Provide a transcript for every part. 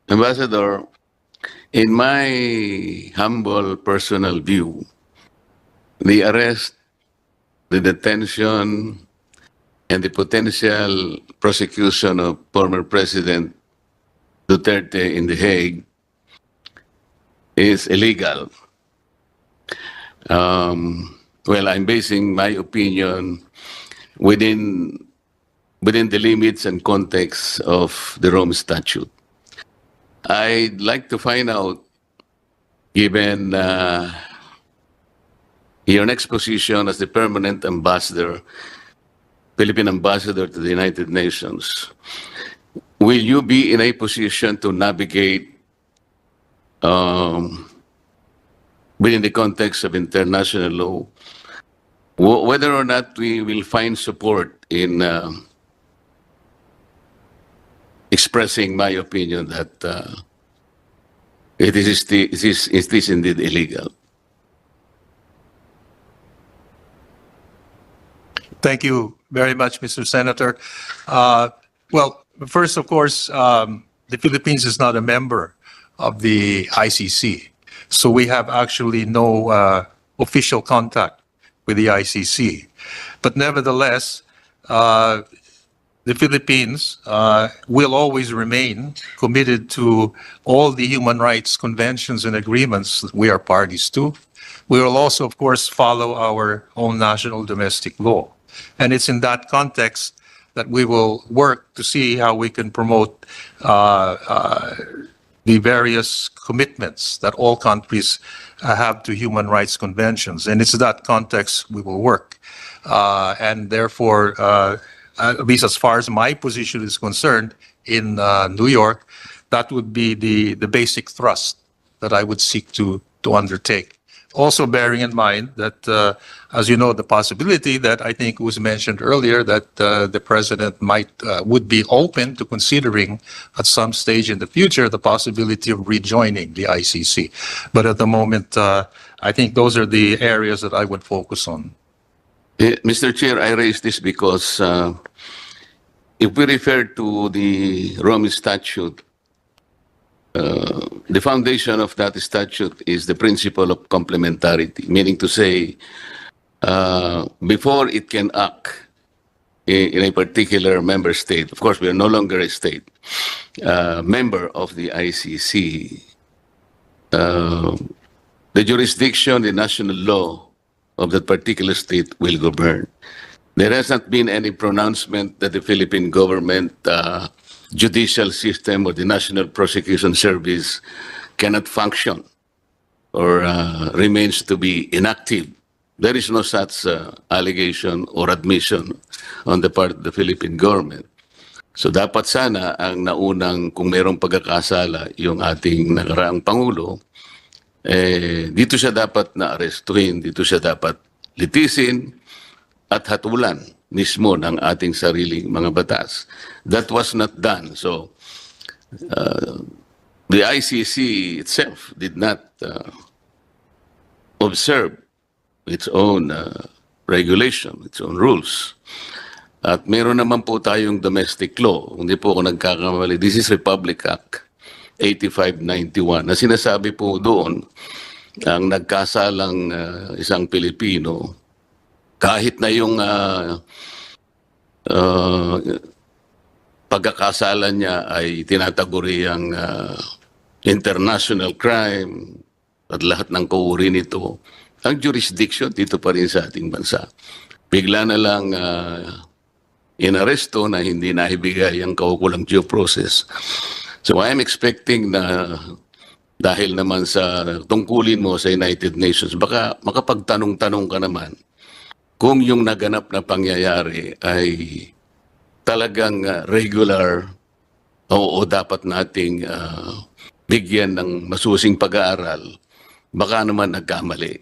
Ambassador, in my humble personal view, the arrest, the detention, and the potential prosecution of former President Duterte in The Hague is illegal. Well, I'm basing my opinion within the limits and context of the Rome Statute. I'd like to find out, given your next position as the permanent ambassador, Philippine ambassador to the United Nations, will you be in a position to navigate within the context of international law, whether or not we will find support in expressing my opinion that it is indeed illegal? Thank you very much, Mr. Senator. Well, first, of course, the Philippines is not a member of the ICC. So we have actually no official contact with the ICC. But nevertheless, the Philippines will always remain committed to all the human rights conventions and agreements that we are parties to. We will also, of course, follow our own national domestic law. And it's in that context that we will work to see how we can promote the various commitments that all countries have to human rights conventions. And it's in that context we will work. And therefore, at least as far as my position is concerned in New York, that would be the basic thrust that I would seek to undertake. Also bearing in mind that, as you know, the possibility that I think was mentioned earlier that the president would be open to considering at some stage in the future the possibility of rejoining the ICC. But at the moment, I think those are the areas that I would focus on. Mr. Chair, I raise this because if we refer to the Rome Statute, the foundation of that statute is the principle of complementarity, meaning to say, before it can act in a particular member state, of course, we are no longer a state member of the ICC, the jurisdiction, the national law of that particular state will govern. There has not been any pronouncement that the Philippine government judicial system or the National Prosecution Service cannot function or remains to be inactive. There is no such allegation or admission on the part of the Philippine government. So dapat sana ang naunang, kung mayroong pagkakasala yung ating nakaraang Pangulo, dito siya dapat na-arestuhin, dito siya dapat litisin at hatulan mismo ng ating sariling mga batas. That was not done. So, the ICC itself did not observe its own regulation, its own rules. At meron naman po tayong domestic law. Hindi po ako nagkakamali. This is Republic Act 8591 na sinasabi po doon ang nagkasalang isang Pilipino, kahit na yung pagkakasala niya ay tinataguriang international crime at lahat ng kauri nito, ang jurisdiction dito pa rin sa ating bansa. Bigla na lang inaresto na hindi naibigay ang kaukulang due process. So I am expecting na dahil naman sa tungkulin mo sa United Nations, baka makapagtanong-tanong ka naman kung yung naganap na pangyayari ay talagang regular o dapat nating bigyan ng masusing pag-aaral, baka naman nagkamali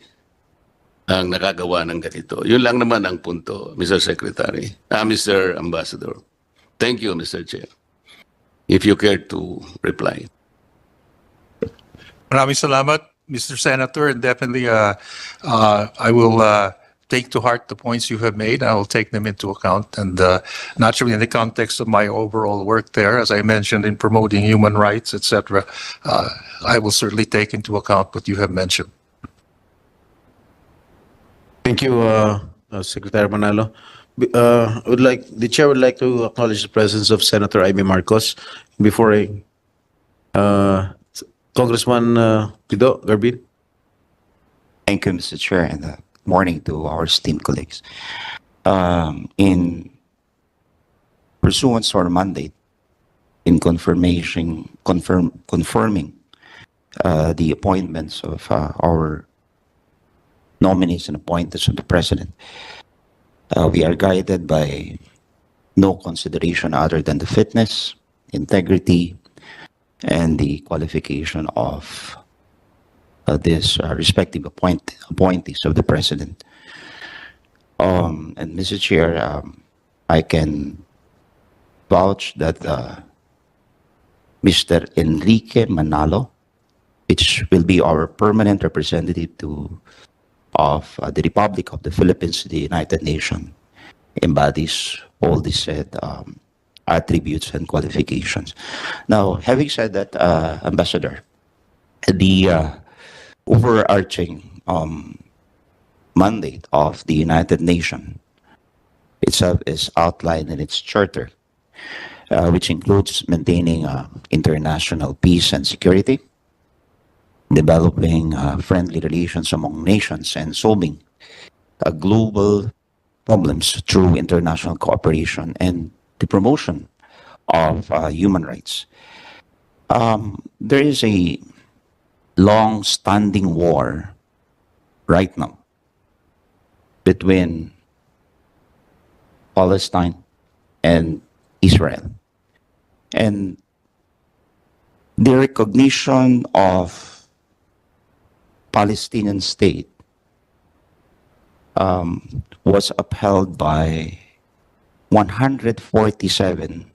ang nakagawa ng ganito. Yun lang naman ang punto, Mr. Secretary. Mr. Ambassador. Thank you, Mr. Chair. If you care to reply. Maraming salamat, Mr. Senator, and definitely I will take to heart the points you have made. I will take them into account. And naturally, in the context of my overall work there, as I mentioned, in promoting human rights, etc., I will certainly take into account what you have mentioned. Thank you, Secretary Manalo. The chair would like to acknowledge the presence of Senator Amy Marcos. Before Congressman Pido Garbin. Thank you, Mr. Chair, and morning to our esteemed colleagues. In pursuance to our mandate in confirming the appointments of our nominees and appointees of the President, we are guided by no consideration other than the fitness, integrity, and the qualification of this respective appointees of the President. And Mr. Chair, I can vouch that Mr. Enrique Manalo, which will be our permanent representative of the Republic of the Philippines to the United Nations, embodies all the said attributes and qualifications. Now, having said that, Ambassador, the overarching mandate of the United Nations itself is outlined in its charter, which includes maintaining international peace and security, developing friendly relations among nations, and solving global problems through international cooperation and the promotion of human rights. There is a long-standing war right now between Palestine and Israel. And the recognition of Palestinian state was upheld by 147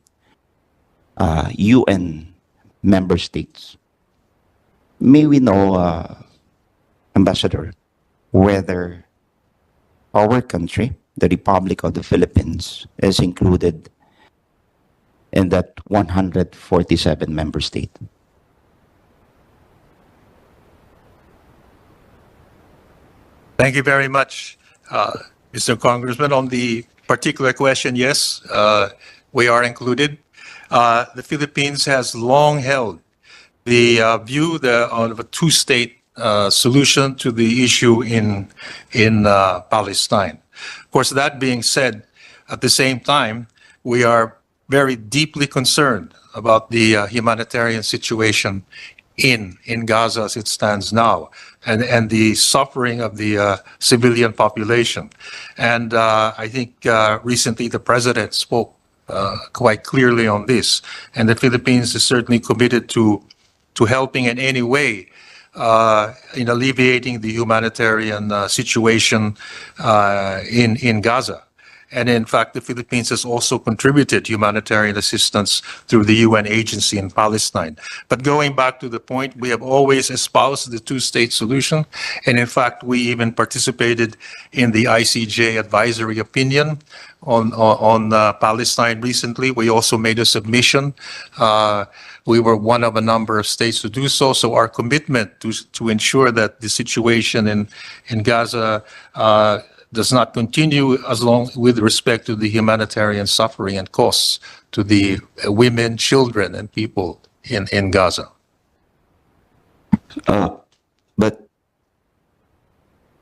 UN member states. May we know, Ambassador, whether our country, the Republic of the Philippines, is included in that 147 member state? Thank you very much, Mr. Congressman. On the particular question, yes, we are included. The Philippines has long held the view of a two-state solution to the issue in Palestine. Of course, that being said, at the same time, we are very deeply concerned about the humanitarian situation in Gaza as it stands now, and the suffering of the civilian population. And I think recently the president spoke quite clearly on this, and the Philippines is certainly committed to helping in any way in alleviating the humanitarian situation in Gaza. And in fact, the Philippines has also contributed humanitarian assistance through the UN agency in Palestine. But going back to the point, we have always espoused the two-state solution. And in fact, we even participated in the ICJ advisory opinion on Palestine recently. We also made a submission. We were one of a number of states to do so. So our commitment to ensure that the situation in Gaza does not continue as long with respect to the humanitarian suffering and costs to the women, children, and people in Gaza. But,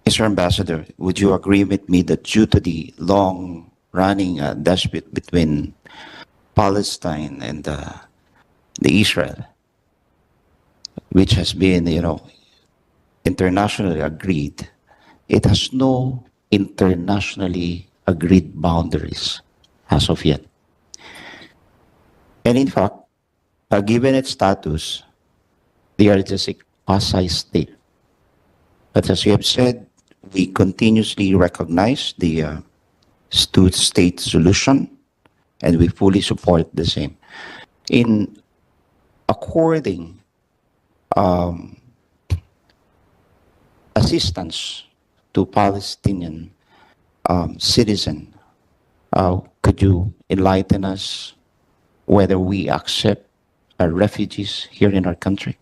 Mr. Ambassador, would you agree with me that due to the long-running dispute between Palestine and the Israel, which has been, internationally agreed, it has no internationally agreed boundaries as of yet. And in fact, given its status, they are just a quasi-state. But as you have said, we continuously recognize the two-state solution, and we fully support the same. In according assistance to Palestinian citizen, could you enlighten us whether we accept refugees here in our country?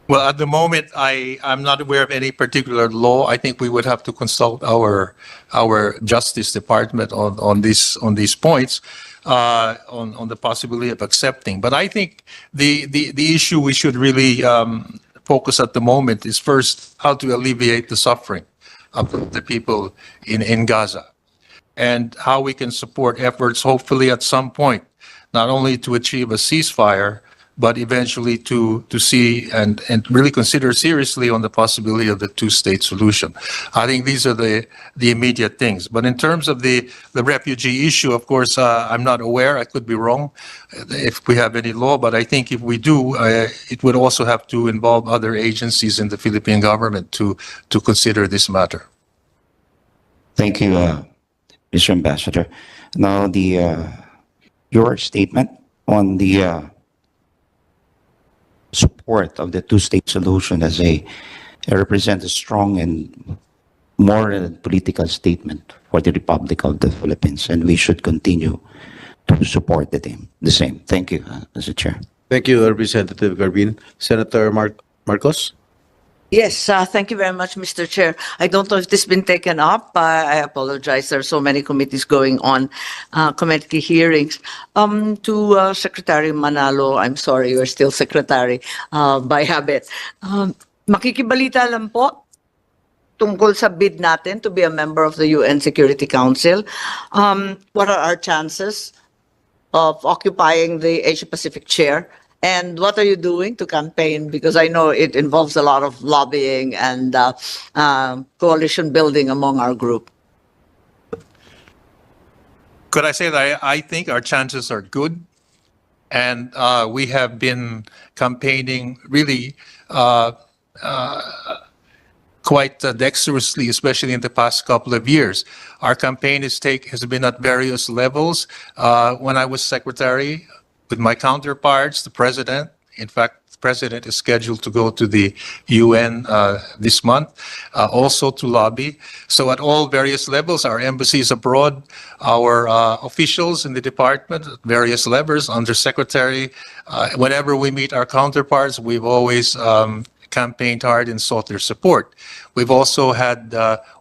Well, at the moment, I'm not aware of any particular law. I think we would have to consult our Justice Department on these points, on the possibility of accepting. But I think the issue we should really focus at the moment is first how to alleviate the suffering of the people in Gaza, and how we can support efforts, hopefully at some point, not only to achieve a ceasefire, but eventually to see and really consider seriously on the possibility of the two-state solution. I think these are the immediate things. But in terms of the refugee issue, of course, I'm not aware. I could be wrong if we have any law, but I think if we do, it would also have to involve other agencies in the Philippine government to consider this matter. Thank you, Mr. Ambassador. Now, your statement on the support of the two-state solution as represents a strong and moral and political statement for the Republic of the Philippines, and we should continue to support the same. Thank you, Mr. Chair. Thank you, Representative Garbin. Senator Marcos? Yes, thank you very much, Mr. Chair. I don't know if this has been taken up. I apologize. There are so many committees going on, committee hearings. To Secretary Manalo, I'm sorry, you're still Secretary by habit. Makikibalita lang po tungkol sa bid natin to be a member of the UN Security Council. What are our chances of occupying the Asia-Pacific chair? And what are you doing to campaign? Because I know it involves a lot of lobbying and coalition building among our group. Could I say that I think our chances are good, and we have been campaigning really quite dexterously, especially in the past couple of years. Our campaign has been at various levels. When I was secretary, with my counterparts, the president, in fact, the president is scheduled to go to the UN this month, also to lobby. So at all various levels, our embassies abroad, our officials in the department, at various levels, undersecretary, whenever we meet our counterparts, we've always campaigned hard and sought their support. We've also had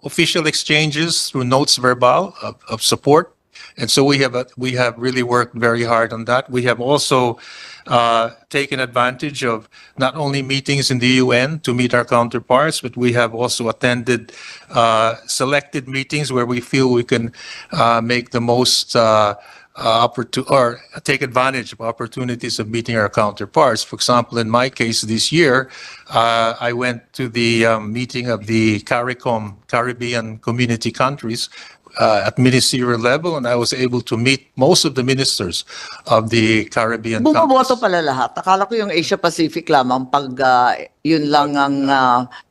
official exchanges through notes verbal of support. And so we have really worked very hard on that. We have also taken advantage of not only meetings in the UN to meet our counterparts, but we have also attended selected meetings where we feel we can make the most or take advantage of opportunities of meeting our counterparts. For example, in my case this year, I went to the meeting of the CARICOM, Caribbean Community Countries, at ministerial level, and I was able to meet most of the ministers of the Caribbean Bumoboto countries. pala lahat. Akala ko yung Asia-Pacific lamang pag yun lang ang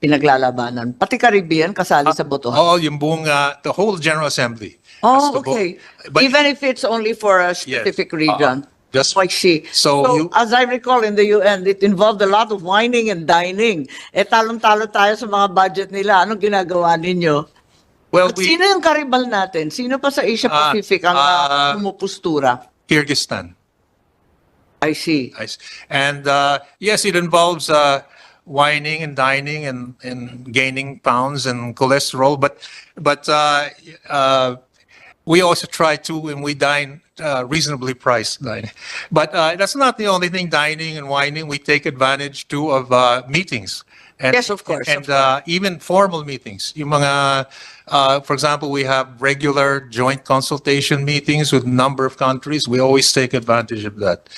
pinaglalabanan. Pati Caribbean kasali sa botohan. All yung buong, the whole General Assembly. has Oh, to vote. okay. But Even if it's only for a specific region. just I see. so you- as I recall in the UN, it involved a lot of whining and dining. Talong-talo tayo sa mga budget nila. Anong ginagawa ninyo? well, At sino yung karibal natin? Sino pa sa Asia Pacific ang pumupustura? Kyrgyzstan. I see. And yes, it involves whining and dining and gaining pounds and cholesterol, but we also try to, when we dine, reasonably priced dining. But that's not the only thing, dining and whining. We take advantage too of meetings. And, Yes, of course, And of even formal meetings. Yung mga, for example, we have regular joint consultation meetings with a number of countries. We always take advantage of that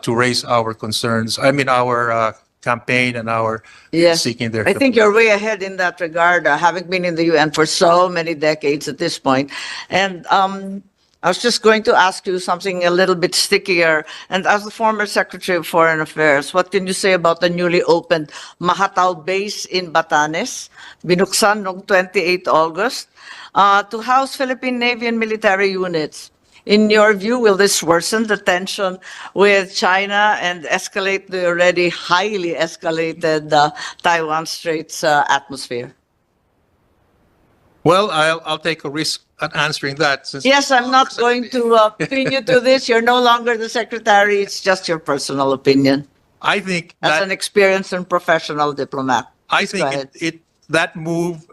to raise our concerns. I mean, our campaign and our Yes. seeking their I think you're way ahead in that regard, having been in the UN for so many decades at this point. And I was just going to ask you something a little bit stickier. And as the former Secretary of Foreign Affairs, what can you say about the newly opened Mahatao base in Batanes, binuksan noong 28 August, to house Philippine Navy and military units? In your view, will this worsen the tension with China and escalate the already highly escalated Taiwan Straits atmosphere? Well, I'll take a risk at answering that. Since Yes, I'm not going to pin you to this. You're no longer the secretary. It's just your personal opinion I think as that an experienced and professional diplomat. I Please go ahead. think that move,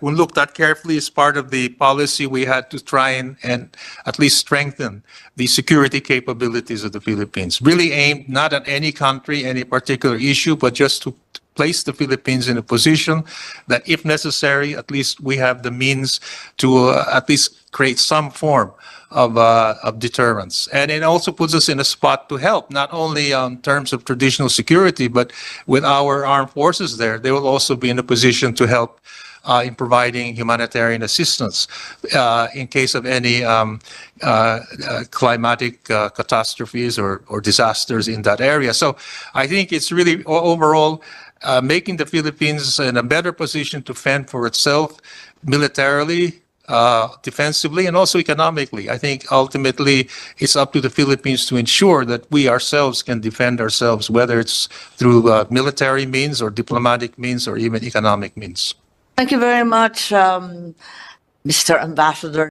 when looked at carefully, is part of the policy we had to try and at least strengthen the security capabilities of the Philippines. Really aimed not at any country, any particular issue, but just to place the Philippines in a position that, if necessary, at least we have the means to at least create some form of deterrence. And it also puts us in a spot to help, not only in terms of traditional security, but with our armed forces there, they will also be in a position to help in providing humanitarian assistance in case of any climatic catastrophes or disasters in that area. So I think it's really overall making the Philippines in a better position to fend for itself militarily, defensively, and also economically. I think ultimately it's up to the Philippines to ensure that we ourselves can defend ourselves, whether it's through military means or diplomatic means or even economic means. Thank you very much, Mr. Ambassador.